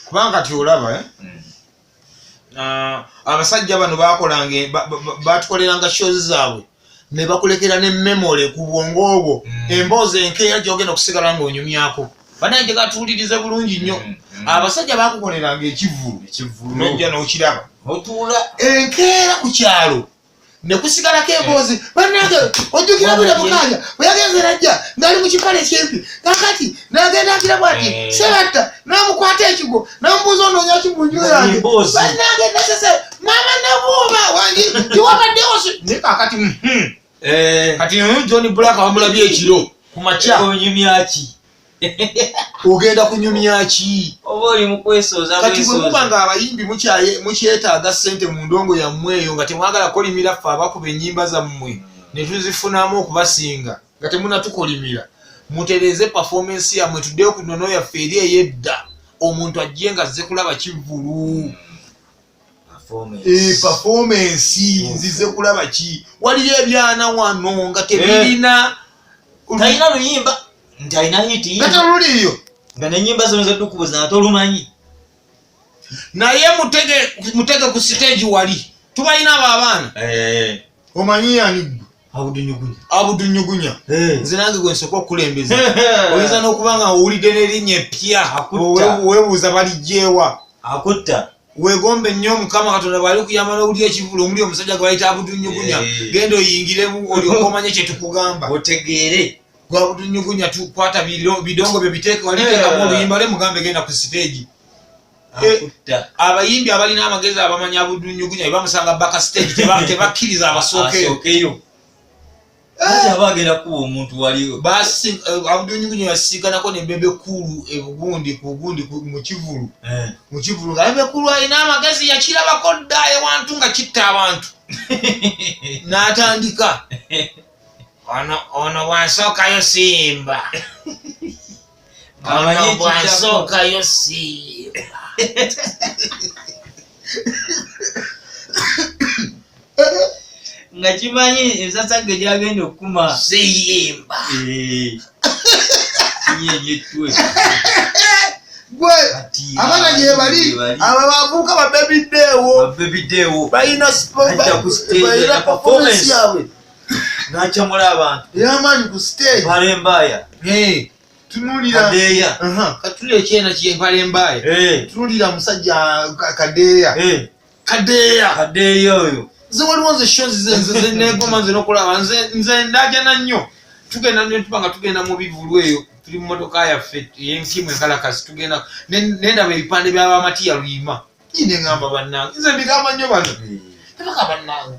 kubanga kati olaba abasajja bano bakolanga batukoleranga shows zaabwe ne bakulekera ne memory ku bwongo obwo emboozi enkeera gyogenda okusigala ng'onyumyako banange gatuwulirize bulungi nnyo abasajja bakukoleranga ekivulu nojja n'okiraba otuula enkeera ku kyalo ne kusigalako emboozi banange ojjukira bule mukanja bwe yagenze najja ng'ali mu kipale kyempi kakati n'agenda agira bwati sebatta n'amukwata ekigo n'amubuuza onoonya ki mu nju yange banange nasese mama nabuuba wangi tiwabaddewo ne kakati kati John Black wamulabye ekiro ku makya onyumyaki ogenda kunyumya ki oba oli mu kwesooza kati bwe muba nga abayimbi mukyetaaga ssente mu ndongo yammwe eyo nga temwagala kolimira ffe abakuba ennyimba zammwe ne tuzifunamu okubasinga nga temunatukolimira mutereeze performance yammwe tuddeyo ku nnono yaffe eri ey'edda omuntu ajje nga azze kulaba kivulu performance nzize kulaba ki waliyo ebyana wano nga tebirina talina luyimba nti alina hiti nga taluliyo nga nenyimba zino zetukubuza nga tolumanyi naye mutege ku stage wali tubalina abo abaana omanyi yani abudunyugunya nze nange gwe nsooka okukulembeza oyinza n'okuba nga owulidde n'erinnya eppya weebuuza balijjeewa akutta wegombe nnyo Mukama Katonda bw'ali kuyamba n'owulira ekivulu omuli omusajja gwe bayita abudunyugunya genda oyingiremu olyoka omanye kye tukugamba otegeere gwabudunyugunya tukwata bidongo byo biteeke waliteekamu oluyimba le mugambe genda ku stage abayimbi abalina amagezi abamanya abudunyugunya bamusanga baka stage tebakkiriza abasookeyo aba agenda kuba omuntu waliwo basi abudunyugunya yasiganako ne bebe kulu ebugundi mu kivulu nga bebe kulu alina amagezi yakirabako dda ewantu nga kitta abantu n'atandika ono bwansookayo simba ono bwansookayo simba nga kimanyi ensasage gyagenda okukuma siyimba yenyetwe gwe abaana gye bali abo bavuuka babebiddeewo balina performance yabwe n'akyamula abantu ey'amaanyi ku stage balembaaya tunulira katulira ekyena kyempala embaaya tunulira musajja kadeeya oyo nze waliwo nze shows zenegoma nze n'okulaba nze ndajana nnyo tugenda netuba nga tugenda mu bivulu eyo tuli mu motoka yaffe yenkimu enkalakasi tugenda nendaba ebipande by'abamatiya luyima ine ngamba bannange nze mbigamba nnyo bano nebaka bannange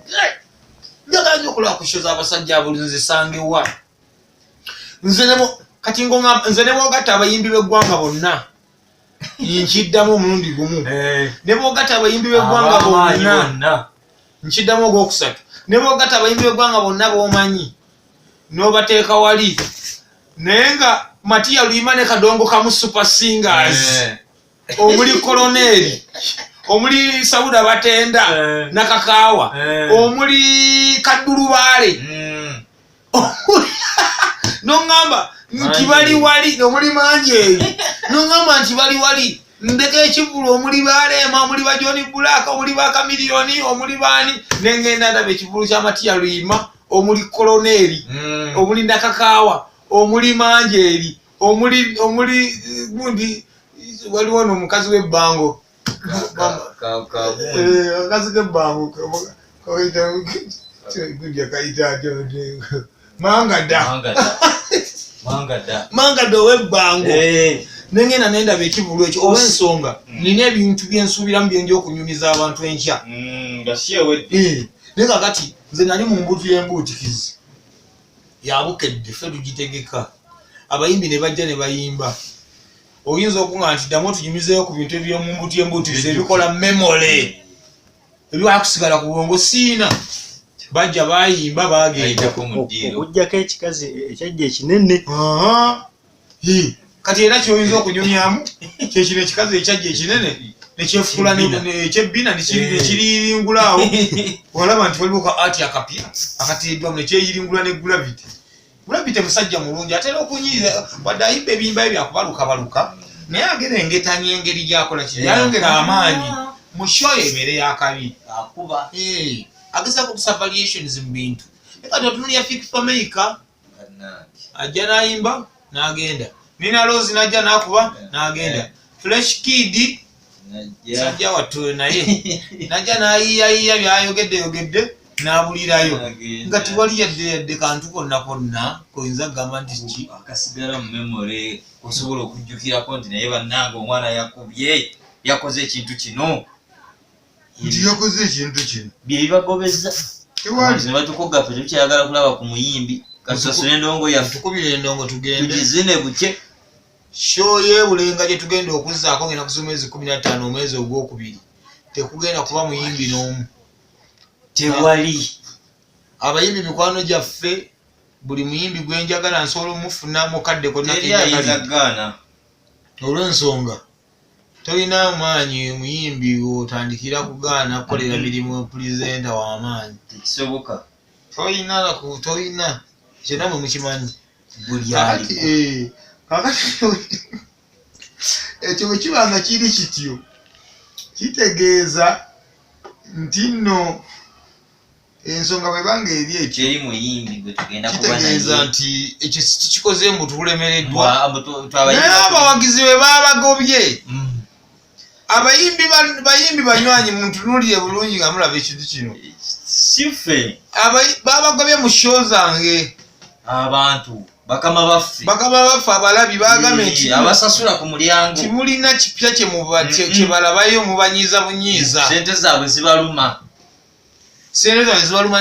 njagala nnyo okulaba ku show z'abasajja abuli nzisangewa kati nze ne bwogatta abayimbi b'eggwanga bonna nkiddamu omulundi gumu ne bwogatta abayimbi b'eggwanga bonna nkiddamu ogwokusatu ne bwogatta abayimbi b'eggwanga bonna b'omanyi n'obateeka wali naye nga Matiya Luyima ne Kadongo kamu super singers omuli Koloneri omuli Sauda Batenda na Kakaawa omuli Kadulubaale n'oŋŋamba nti bali wali omuli Manjeeri n'oŋŋamba nti bali wali ndeka ekivulu omuli Baleema omuli ba John Black omuli ba Kamiliyoni omuli baani nengenda ndaba ekivulu kya Matiya Luyima omuli Koloneri omuli Nakakaawa omuli Manjeeri omuli gundi waliwo n'omukazi w'ebbango akazi k'ebbango gundi akayita Mangada ow'ebbango nengenda nendaba ekivulu ekyo olw'ensonga nina ebintu byensuubiramu byenja okunyumiza abantu enkya naye kakati nze nali mu mbutu y'embuutikizi yabukedde ffe tugitegeka abayimbi ne bajja ne bayimba oyinza okuŋŋa nti ddamu otunyumizeeyo ku bintu eby'omu mbutu y'embuutikizi ebikola memory ebyakusigala ku bwongo siina bajja bayimba bagenda okujjako ekikazi ekyajja ekinene kati era kyoyinza okunyumyamu kyekino ekikazi ekyajja ekinene nekyefula ekyebbina nekiriyiringulaawo olaba nti waliwo ka ati akapya akateeddwamu nekyeyiringula ne gravity musajja mulungi atera okunyiiza wadde ayimba ebiyimba bye byakubalukabaluka naye agerengetanya engeri gyakola yayongera amaanyi mu show ebeere yakabi akuba agezaako okusa variations mu bintu kati otunulya Fikfa Maker ajja n'ayimba n'agenda Nina Rose najja n'akuba n'agenda Fresh Kid sajja wattu naye najja n'ayiyayiya byayogedde n'abulirayo nga tiwali yadde kantu konna koyinza kugamba nti ki akasigala mu memory osobola okujjukirako nti naye bannange omwana yakubye yakoze ekintu kino nti yakoze ekintu kino bye bibagobeza tewali ne batukoga ffe tukyayagala kulaba ku muyimbi kasasula endongo yaffe tukubira endongo tugende tugizine buke show yebulenga gye tugenda okuzzaako ngenda kusoma mwezi 15 omwezi ogwokubiri tekugenda kuba muyimbi n'omu tewali abayimbi mikwano gyaffe buli muyimbi gwenjagala nsobola omufuna mukadde konnakagaana olw'ensonga tolina amaanyi muyimbi otandikira kugaana kukolera mirimu pulezenta w'amaanyi tekisoboka tolina kyenamwe mukimanyi buli ali kakati ekyo bwe kiba nga kiri kityo kitegeeza nti nno ensonga bwebanga eri ekyo kyeri muyimbi gwe tugenda kitegeeza nti ekyo tukikoze mbu tulemereddwa naye naye abawagizi bwe babagobye bayimbi banywanyi muntunulire bulungi nga mulaba ekintu kino sife babagobye mu show zange abantu bakama baffe abalabi bagambye nti abasasula ku mulyango timulina kipya kyebalabayo mubanyiiza bunyiiza sente zaabwe zibaluma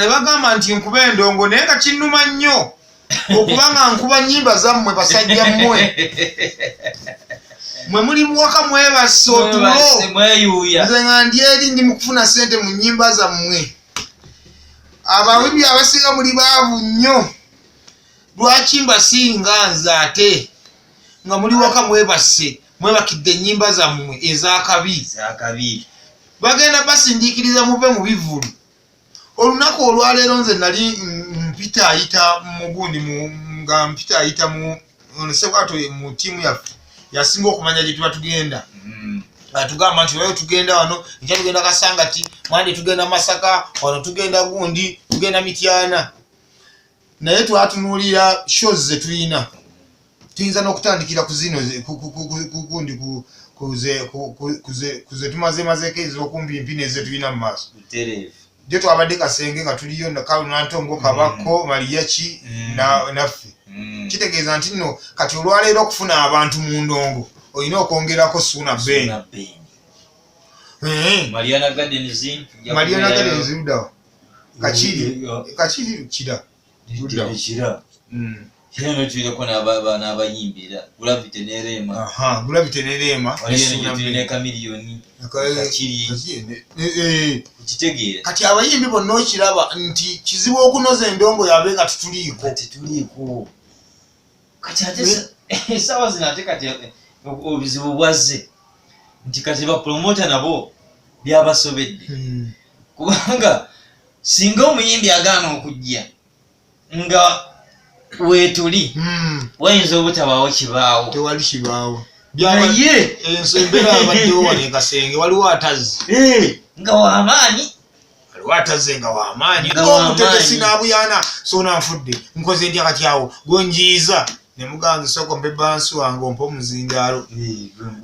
ne bagamba nti nkuba endongo naye nga kinnuma nnyo okuba nga nkuba nnyimba zammwe basajja mmwe mwe muli muwaka mwebase otulo nze nga ndi eri ndi mu kufuna sente mu nnyimba zammwe abawimbi abasinga muli baavu nnyo lwaki mbasinga nze ate nga muli waka mwebase mwebakidde ennyimba zammwe ez'akabi bagenda basindikiriza muve mu bivulu olunaku olwaleero nze nali mpita ayita mugundi nga mpita ayita mu sebwato mu tiimu yaffe yasinga okumanya gye tuba tugenda atugamba nti wayo tugenda wano nkya tugenda Kasangati mwandi tugenda Masaka wano tugenda gundi tugenda Mityana naye twatunuulira shows ze tulina tuyinza n'okutandikira ku zino gundi kuze tumazeeko ez'okumpimpi neze tulina mu maaso gye twabadde Kasenge nga tuliyo Nantongo Kabako Maliyaki naffe kitegeeza nti nno kati olwaleero okufuna abantu mu ndongo olina okwongerako Suna Ben Mariana Gardens luddawa kakiri kira Kino tuleko n'abayimbira Gravity ne Rema. Gravity ne Rema. Ne Chameleone. Kitegeera. Kati abayimbi bonna okiraba nti kizibu okunoza endongo yabe nga tetuliiko. Kati ate sawa zinate kati obuzibu bwazze. Nti kati ba promoter nabo byabasobedde. Kubanga singa omuyimbi agaana okujja nga wetuli wayinza obutabaawo kibaawo tewali kibaawo naye embeera abaddewo wano Kasenge waliwo atazzi nga wamaanyi waliwo atazze nga wamaanyi omutegesi n'abuyana soona nfudde nkoze ndya kati awo gonjiiza ne muganza soko mbeba nsi wange ompa omuzindaalo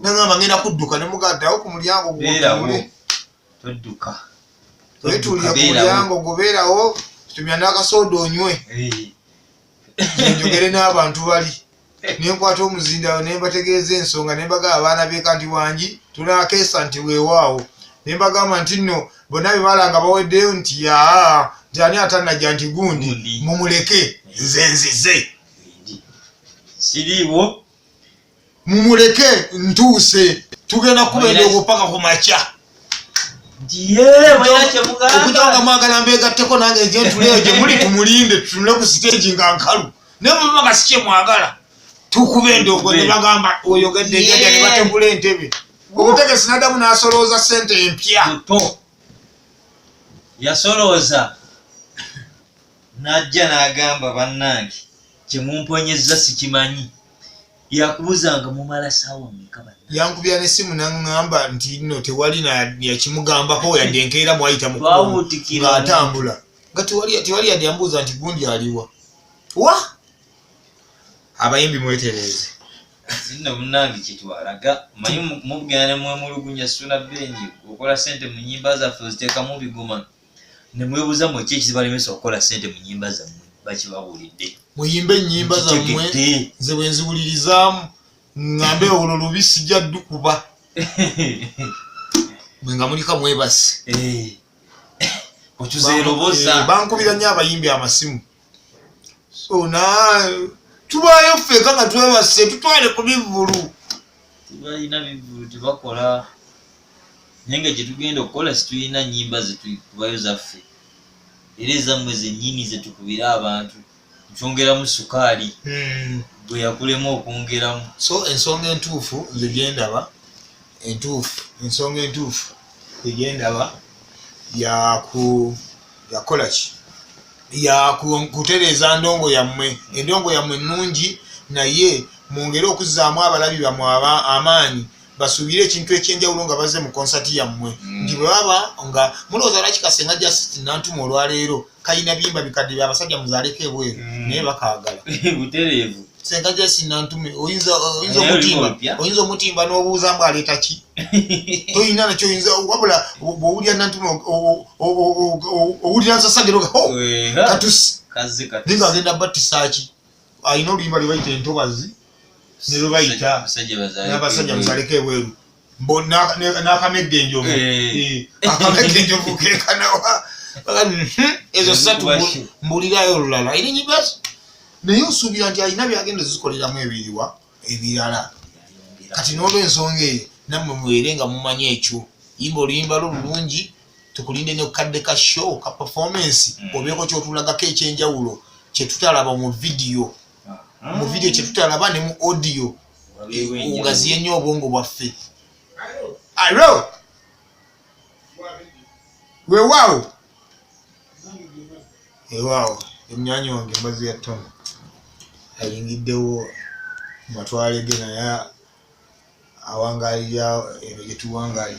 nangamba ngenda kudduka ne mugaddawo ku mulyango gw'otule todduka wetulira ku mulyango gubeerawo tumya n'akasooda onywe njogere n'abantu bali nenkwata omuzindaalo ne mbategeeza ensonga ne mbagamba abaana beeka nti wangi tunakeesa nti weewaawo ne mbagamba nti nno bonna bye balanga baweddeyo nti yaa nti ani atannajja nti gundi mumuleke nze nzize siriiwo mumuleke ntuuse tugenda kuba endongo paka ku makya okujanga mwagala mbeegatteko nange nje ntuleyo gye muli tumulinde tutunule ku siteegi nga nkalu naye mubaba nga si kye mwagala tukuba endongo ne bagamba oyogedde enjaja ne bategula entebe omutegesi n'addamu n'asolooza ssente empya yasolooza n'ajja n'agamba bannange kye mumponyezza sikimanyi yakubuzanga mumala sawa mekaba yankubya nesimu nangamba nti no tewali na yakimugambako yadde enkeera mwayita mu atambula nga tewali yadde yambuuza nti gundi aliwa wa abayimbi mwetereze sinno munange kitwalaga manyi mubugana mwemulugunya suna benyi okola sente mu nyimba zaffe oziteekamu bigoma ne mwebuuza mu ki ekizibalemesa okukola sente mu nyimba zammwe bakibawulidde muyimbe ennyimba zammwe nze bwe nziwulirizaamu ngambe olwo lubisi jja ddukuba mwe nga mulika mwebase otuzeeroboza bankubira nnyo abayimbi amasimu so tubaayo ffeka nga twebase tutwale ku bivulu tubalina bivulu tebakola naye nga gyetugenda okukola situlina nnyimba zetukubayo zaffe era ezammwe zennyini zetukubira abantu nkyongeramu sukaali bwe yakulemu okwongeramu so ensonga entuufu nze gyendaba ensonga entuufu egyendaba yakola ki yakutereeza ndongo yammwe endongo yammwe nnungi naye mwongere okuzzaamu abalabi bammwe amaanyi basuubire ekintu ekyenjawulo nga bazze mu konsati yammwe nti bwe baba nga mulowooza lwaki Kasenga Justice Nantuma olwaleero kalina biyimba bikadde byabasajja muzaaleko ebweru naye bakaagala butereevu Kasenga Justice Nantuma oyinza omutimba n'obuuza mbu aleeta ki toyina nakyo oyinza wabula bw'owulira Nantuma owulira nsasagero katusi naye ng'agenda battisa ki alina oluyimba lwe bayita entobazi ne lwe bayita n'abasajja muzaaleko ebweru n'akamegge enjovu akamegge enjovu kekanawa ezo ssatu mbulirayo olulala eri nyibazi naye osuubira nti alina byagenda zikoleramu ebirala kati n'olw'ensonga eyo nammwe mubeere nga mumanyi ekyo yimba oluyimba lwo lulungi tukulinde ne kadde ka show ka performance obeeko kyotulagako ekyenjawulo kyetutalaba mu vidiyo kyetutalaba ne mu audio ogaziye nnyo obwongo bwaffe alo weewaawo emyanya wange embazi ya tono ayingiddewo matwale ge naye awangaalira ebyo gye tuwangaalira